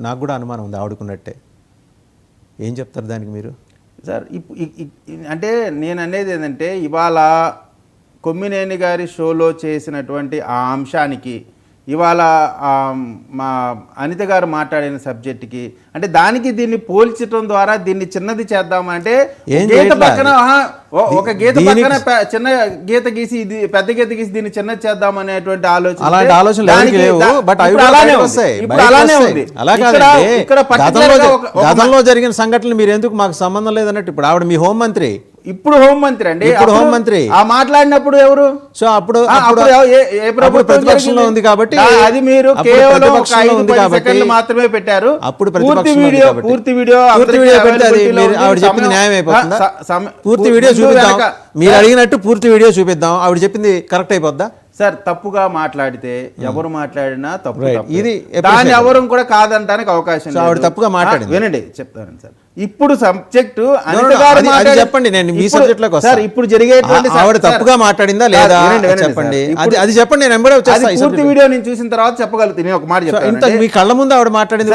నాకు కూడా అనుమానం ఉంది ఆవిడకున్నట్టే. ఏం చెప్తారు దానికి మీరు? సార్ అంటే నేను అనేది ఏంటంటే ఇవాళ కొమ్మినేని గారి షోలో చేసినటువంటి ఆ అంశానికి ఇవాళ మా అనిత గారు మాట్లాడిన సబ్జెక్ట్కి అంటే దానికి దీన్ని పోల్చడం ద్వారా దీన్ని చిన్నది చేద్దామంటే గీత పక్కన ఒక గీత పక్కన చిన్న గీత గీసి ఇది పెద్ద గీత గీసి దీన్ని చిన్నది చేద్దాం అనేటువంటి ఆలోచన ఇక్కడ గతంలో జరిగిన సంఘటనలు మీరు ఎందుకు మాకు సంబంధం లేదన్నట్టు ఇప్పుడు ఆవిడ మీ హోంమంత్రి, ఇప్పుడు హోంమంత్రి అండి, హోంమంత్రి ఆ మాట్లాడినప్పుడు ఎవరు? సో అప్పుడు ప్రతిపక్షంలో ఉంది కాబట్టి అది మీరు కేవలం 5-10 సెకండ్లు మాత్రమే పెట్టారు. అప్పుడు పూర్తి వీడియో ఆవిడ చెప్పింది న్యాయం అయిపోతుందా? పూర్తి వీడియో చూపిద్దాం, మీరు అడిగినట్టు పూర్తి వీడియో చూపిద్దాం, ఆవిడ చెప్పింది కరెక్ట్ అయిపోద్దా? సార్ తప్పుగా మాట్లాడితే ఎవరు మాట్లాడినా తప్పు, ఇది దాన్ని ఎవరు కూడా కాదంటానికి అవకాశం లేదు. ఆవిడ తప్పుగా మాట్లాడింది. వినండి చెప్తాను సార్. ఇప్పుడు సబ్జెక్టు చెప్పండి, నేను మీ సబ్జెక్ట్ లోకి సార్ ఇప్పుడు జరిగేటువంటి ఆవిడ తప్పుగా మాట్లాడిందా లేదా చెప్పండి, అది చెప్పండి. నేను ఎంబడే పూర్తి వీడియో నేను చూసిన తర్వాత చెప్పగలుగుతాను. నేను ఒక మాట చెప్తాను, మీ కళ్ళ ముందు ఆవిడ మాట్లాడింది